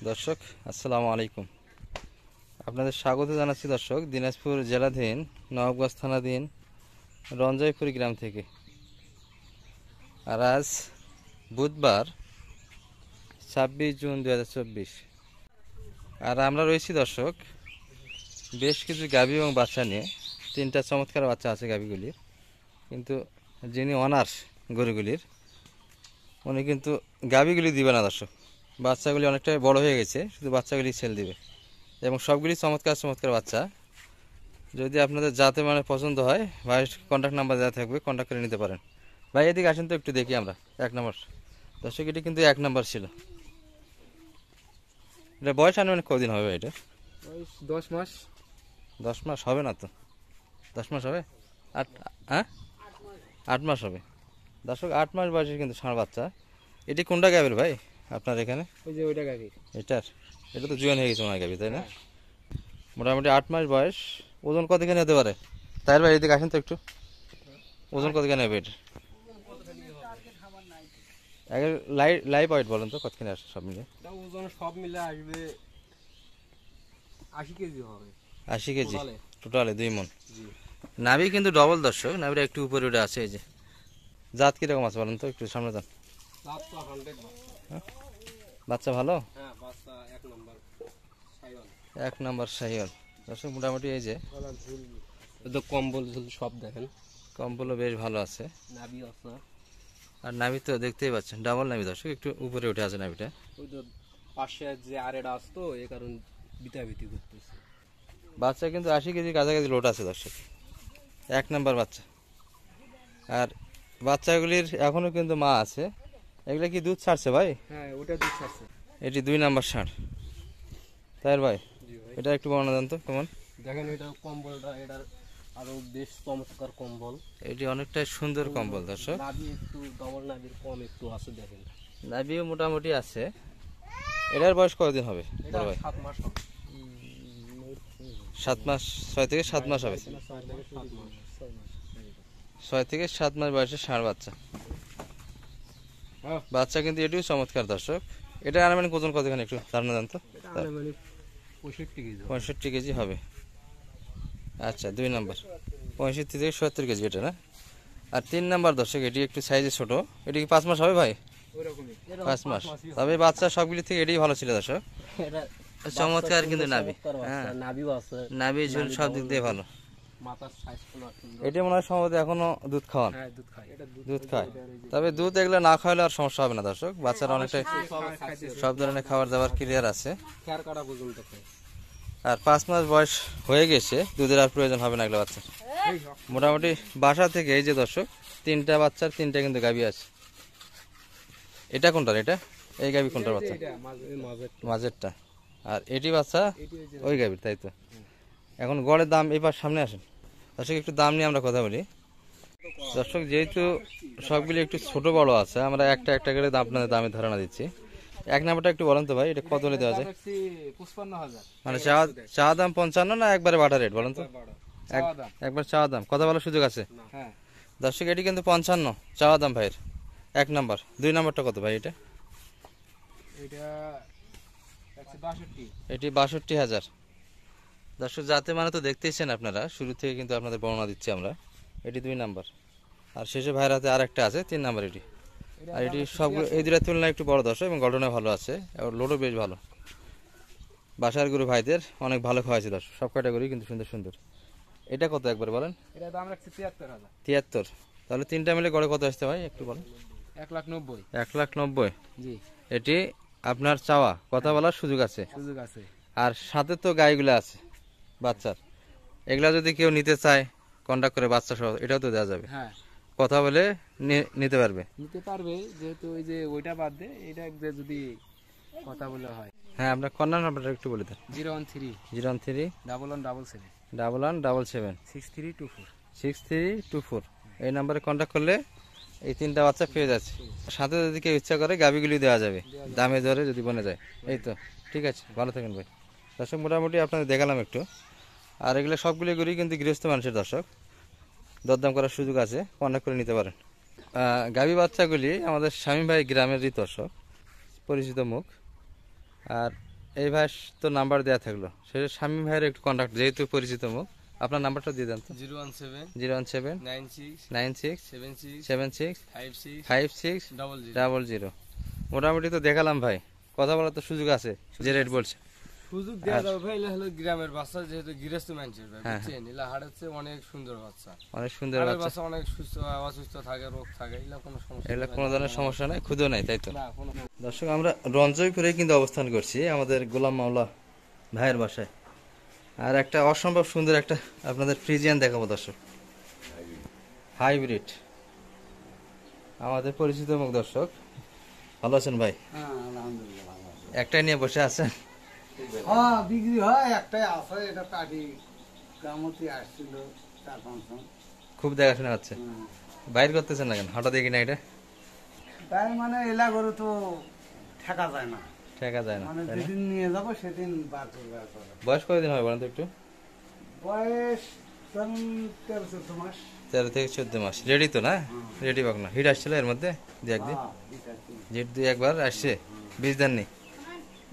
দর্শক আসসালামু আলাইকুম, আপনাদের স্বাগত জানাচ্ছি দর্শক দিনাজপুর জেলাধীন নবাবগঞ্জ থানাধীন রঞ্জয়পুর গ্রাম থেকে। আর আজ বুধবার 26 জুন 2024। আর আমরা রয়েছি দর্শক বেশ কিছু গাভী এবং বাচ্চা নিয়ে। তিনটা চমৎকার বাচ্চা আছে গাভীগুলির, কিন্তু যিনি অনার গরুগুলির উনি কিন্তু গাভীগুলি দিবে না দর্শক। বাচ্চাগুলি অনেকটাই বড় হয়ে গেছে, শুধু বাচ্চাগুলি সেল দিবে এবং সবগুলি চমৎকার চমৎকার বাচ্চা। যদি আপনাদের যাতে মানে পছন্দ হয়, ভাইয়ের কন্ট্যাক্ট নাম্বার দেওয়া থাকবে, কন্ট্যাক্ট করে নিতে পারেন। ভাই এদিকে আসেন তো একটু দেখি আমরা। 1 নম্বর দর্শক, এটি কিন্তু 1 নম্বর ছিল। এটা বয়স আনুমানিক কদিন হবে? এটা 10 মাস। 10 মাস হবে না তো? 10 মাস হবে? 8 মাস হবে দর্শক। 8 মাস বয়সের কিন্তু ষাঁড় বাচ্চা। এটি কোনটা গাভীর ভাই আপনার এখানে? ওই যে ওইটা গাভীর। এটা তো জুয়ান হয়ে গেছে ওনার গাভী, তাই না? মোটামুটি 8 মাস বয়স। ওজন কতখানি হতে পারে তাই ভাই? এদিকে আসেন তো একটু। ওজন কতখানি হবে এটা? লাইভ ওয়েট বলেন তো কতখানি আসে সব মিলে? ওজন সব মিলে আসবে 80 কেজি হবে। 80 কেজি টোটালে 2 মণ। নাভি কিন্তু ডবল দর্শক, নাভিটা একটু উপরে উঠে আছে। এই যে জাত কিরকম আছে বলেন তো, একটু সামনে যান। বাচ্চা ভালো? হ্যাঁ, বাচ্চা 1 নম্বর শাহিওয়াল। 1 নম্বর শাহিওয়াল দর্শক। মোটামুটি এই যে কম্বল ঝুল সব দেখেন, কম্বলও বেশ ভালো আছে। নাভি আছে। আর নাভি তো দেখতেই পাচ্ছেন ডাবল নাভি দর্শক, একটু উপরে উঠে আছে নাভিটা। ওই তো পাশে যে আরেটা আসতো, এই কারণ বিতাবিতি করতেছে। বাচ্চা কিন্তু 80 কেজি কাছাকাছি লোড আছে দর্শক। 1 নম্বর বাচ্চা। আর বাচ্চাগুলির এখনো কিন্তু মা আছে। এগুলা কি দুধ ছাড়ছে ভাই? হ্যাঁ, ওটা দুধ ছাড়ছে। এটি 2 নম্বর ষাঁড়, তাই ভাই? জি ভাই, এটা একটু বর্ণনা দেন তো কেমন। দেখেন এটা কম্বলটা, এটার আরো বেশ চমৎকার কম্বল। এটি অনেকটাই সুন্দর কম্বল দর্শক। নাভি একটু ডবল নাভির কম একটু আছে দেখেন। নাভিও মোটামুটি আছে। এটার বয়স কতদিন হবে এটা ভাই? 7 মাস হবে। 7 মাস, 6 থেকে 7 মাস হবে। 6 থেকে 7 মাস বয়সে ষাঁড় বাচ্চা। বাচ্চা কিন্তু এটিও চমৎকার দর্শক। এটা আনুমানিক ওজন কতখানি একটু ধারণা দেন তো? 65 কেজি হবে। আচ্ছা, 2 নম্বর 65 থেকে 70 কেজি এটা না? আর 3 নম্বর দর্শক, এটি একটু সাইজে ছোট। এটি কি 5 মাস হবে ভাই? 5 মাস। তবে বাচ্চা সবগুলি থেকে এটাই ভালো ছিল দর্শক। চমৎকার কিন্তু নাভি, হ্যাঁ নাভি ঝুল সব দিক দিয়ে ভালো। এটা মনে হয় সম্ভবত এখনো দুধ খাওয়ান। দুধ খায়, তবে দুধ এগুলো না খাওয়ালে আর সমস্যা হবে না দর্শক। বাচ্চারা অনেকটাই সব ধরনের খাবার দাবার ক্লিয়ার আছে। আর 5 মাস বয়স হয়ে গেছে, দুধের আর প্রয়োজন হবে না এগুলো বাচ্চা। মোটামুটি বাসা থেকে এই যে দর্শক 3টা বাচ্চার 3টা কিন্তু গাভী আছে। এটা কোনটার? এটা এই গাভী কোনটার বাচ্চা? মাঝেরটা। আর এটি বাচ্চা ওই গাভীর, তাই তো? এখন গড়ের দাম এবার সামনে আসেন দর্শক, একটু দাম নিয়ে আমরা কথা বলি দর্শক। যেহেতু সবগুলি একটু ছোট বড় আছে, আমরা একটা একটা করে আপনাদের দামের ধারণা দিচ্ছি। 1 নাম্বারটা একটু বলেন তো ভাই, এটা কত হলে দেওয়া যায়? 55,000। মানে চা দাম 55 না একবারে বাটা রেট বলেন তো? একবার চাওয়া দাম, কথা বলার সুযোগ আছে দর্শক। এটি কিন্তু 55 চাওয়া দাম ভাইয়ের 1 নাম্বার। 2 নাম্বারটা কত ভাই? এটা এটি 62,000 দর্শক। যাতে মানে তো দেখতেইছেন আপনারা, শুরু থেকে কিন্তু আপনাদের বর্ণনা দিচ্ছি আমরা। এটি 2 নাম্বার। আর শেষে ভাইয়ের হাতে আর একটা আছে 3 নাম্বার এটি। আর এটি সবগুলো এই দুটার তুলনায় একটু বড় দর্শক এবং গঠনে ভালো আছে, আর লোডও বেশ ভালো। বাসার গরু ভাইদের অনেক ভালো খাওয়াইছে দর্শক, সব ক্যাটাগরি কিন্তু সুন্দর সুন্দর। এটা কত একবার বলেন? এটা দাম রাখছি 73,000। 73। তাহলে 3টা মিলে গড়ে কত আসতে ভাই একটু বলেন? 1,90,000। 1,90,000 জি। এটি আপনার চাওয়া, কথা বলার সুযোগ আছে। আর সাথে তো গাইগুলো আছে বাচ্চার, এগুলা যদি কেউ নিতে চায় কন্টাক্ট করে বাচ্চা সহ, এটাও তো দেওয়া যাবে। হ্যাঁ, কথা বলে নিতে পারবে। যেহেতু ওই যে ওইটা বাদ দে, এটা যদি কথা বলে হয়। হ্যাঁ, আপনার কন্যার নাম্বারটা একটু বলে দেন। 013 013 1177 1177 6324 6324। এই নাম্বারে কন্ট্যাক্ট করলে এই 3টা বাচ্চা পেয়ে যাচ্ছে। সাথে যদি কেউ ইচ্ছা করে গাভিগুলি দেওয়া যাবে দামে দরে যদি বনে যায়। এই তো, ঠিক আছে, ভালো থাকেন ভাই। দর্শক মোটামুটি আপনাদের দেখালাম একটু। আর এগুলো সবগুলি গরু কিন্তু গৃহস্থ মানুষের দর্শক, দরদাম করার সুযোগ আছে, কন্ট্যাক্ট করে নিতে পারেন। গাভী বাচ্চাগুলি আমাদের স্বামী ভাই গ্রামেরই দর্শক, পরিচিত মুখ। আর এই ভাই তো নাম্বার দেওয়া থাকলো, সেটা শামীম ভাইয়ের একটু কন্ট্যাক্ট, যেহেতু পরিচিত মুখ, আপনার নাম্বারটা দিয়ে দেন তো। 017 017 96 96 76 76 56 56 00। 00। মোটামুটি তো দেখালাম ভাই, কথা বলার তো সুযোগ আছে, যে রেট বলছে। সুযোগ দেওয়া যাবে ভাই, এলা হলো গ্রামের বাচ্চা, যেহেতু গৃহস্থ মানুষের ভাই, হ্যাঁ, বুঝছেন, এলা হাড়ের চেয়ে অনেক সুন্দর বাচ্চা। অনেক সুন্দর হাড়ের বাচ্চা, বাচ্চা অনেক সুস্থ অসুস্থ থাকে, রোগ থাকে, এলা কোনো সমস্যা এগুলো নেই। কোনো ধরনের সমস্যা নাই, ক্ষুদও নাই, তাই তো? না কোনো। দর্শক, আমরা রঞ্জয়পুরে কিন্তু অবস্থান করছি, আমাদের গোলাম মাওলা ভাইয়ের বাসায়। আর একটা অসম্ভব সুন্দর একটা আপনাদের ফ্রিজিয়ান দেখাবো দর্শক, হাইব্রিড, আমাদের পরিচিত মুখ। দর্শক, ভালো আছেন ভাই? হ্যাঁ আলহামদুলিল্লাহ ভালো আছে। একটাই নিয়ে বসে আছেন? হ্যাঁ বিক্রি হয়, একটাই আছে, এটা পাটি গ্রামতি আসছিল 4-5 জন। খুব দেখাশোনা হচ্ছে, বাইর করতেছেন না কেন? হঠাৎ দেখি না এটা তাই মানে এলা গরু তো ঠেকা যায় না, ঠেকা যায় না, মানে তাই না? যেদিন নিয়ে যাবো সেদিন বার করবে একবারে। বয়স কতদিন হবে বলেন তো একটু? বয়স 13-14 মাস। 13 থেকে 14 মাস। রেডি তো না? রেডি পাক না? হিট আসছিল এর মধ্যে দু একদিন? হ্যাঁ, ঠিক আছে। হিট দুই একবার আসছে, বীজ দেননি?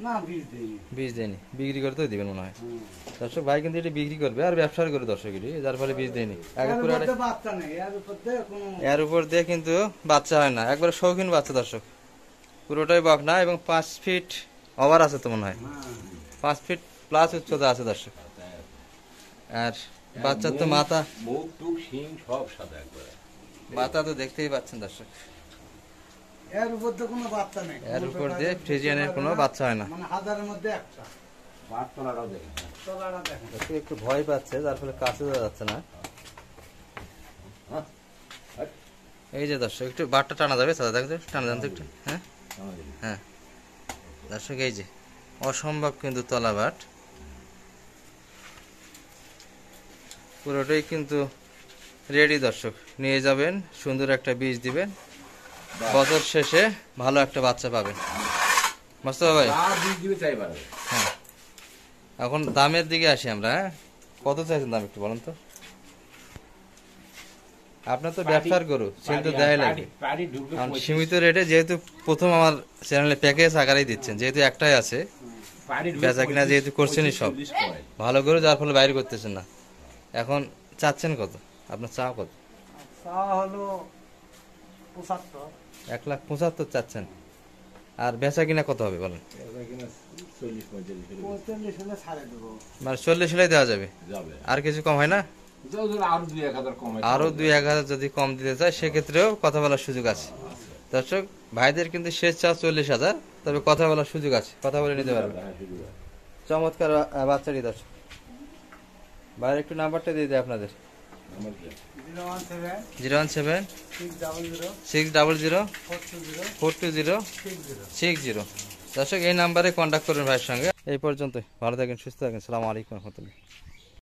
না বীজ দিইনি। বীজ দেয়নি, বিক্রি করে তো দিবেন মনে হয়। হুম। দর্শক, ভাই কিন্তু এটি বিক্রি করবে আর ব্যবসার করে দর্শক, এটি যার ফলে বীজ দেয়নি। আগে এর পুরো মধ্যে বাচ্চা নেই, এর উপর দিয়ে কোনো। এর উপর দিয়ে কিন্তু বাচ্চা হয় না, একবার শৌখিন বাচ্চা দর্শক, পুরোটাই বক না, এবং 5 ফিট ওভার আছে তো মনে হয়, হ্যাঁ 5 ফিট প্লাস উচ্চতা আছে দর্শক। আর বাচ্চার তো মাথা, মুখ টুক শিং সব সাদা একবারে। মাথা তো দেখতেই পাচ্ছেন দর্শক, এর উপর দিয়ে কোনো বাচ্চা নেই। এর উপর দিয়ে ফ্রিজিয়ানের কোনো বাচ্চা হয় না। মানে হাজারের মধ্যে একটা। বাট তলাটাও দেখেন। তলাটা দেখেন। দর্শক একটু ভয় পাচ্ছে, যার ফলে কাছে যাওয়া যাচ্ছে না। হ্যাঁ, এই যে দর্শক, একটু বাটটা টানা যাবে, সাদা দেখতে টানা যান তো একটু। হ্যাঁ আমাদের হ্যাঁ দর্শক, এই যে অসম্ভব কিন্তু তলা বাট, পুরোটাই কিন্তু রেডি দর্শক। নিয়ে যাবেন, সুন্দর একটা বীজ দিবেন, বছর শেষে ভালো একটা বাচ্চা পাবেন। মোস্তফা ভাই, আর বীজ দিবে চাই পারবে। হ্যাঁ, এখন দামের দিকে আসি আমরা। হ্যাঁ, কত চাইছেন দাম একটু বলেন তো? আপনার তো ব্যবসার গরু, সেল তো দেয় লাগে। পাড়ি ঢুকবে কারণ 25, সীমিত রেটে, যেহেতু প্রথম আমার চ্যানেলে প্যাকেজ আকারেই দিচ্ছেন, যেহেতু একটাই আছে, পাড়ি ঢুকবে বেচা কিনা 25, যেহেতু করছেনই সব 40 পড়ে। ভালো করে, যার ফলে বাইরে করতেছেন না। এখন চাচ্ছেন কত? আপনার চা কত? চা হলো 75। 1,75,000 চাচ্ছেন, আর বেচা কিনা কত হবে বলেন? এবার কিনা 40-45 করে 45 হলে ছাড়ে দেবো। মানে 40 হলেই দেওয়া যাবে, যাবে। আর কিছু কম হয় না? যাও ধরো আরো 2-1000 কমে। আরো 2-1,000 যদি কম দিতে চায়, সেক্ষেত্রেও কথা বলার সুযোগ আছে দর্শক। ভাইদের কিন্তু শেষ চা 40,000, তবে কথা বলার সুযোগ আছে, কথা বলে নিতে পারবে। হ্যাঁ, শুরু হয়। চমৎকার বাচ্চাটি দর্শক। ভাইয়ের একটু নাম্বারটা দিয়ে দেয় আপনাদের। আমার কি? 017 017 600 600 420 420 60। 60। দর্শক, এই নাম্বারে কন্ট্যাক্ট করবেন ভাইয়ের সঙ্গে। এই পর্যন্ত, ভালো থাকেন, সুস্থ থাকেন, সালামু আলাইকুম রহমতুল্লাহ।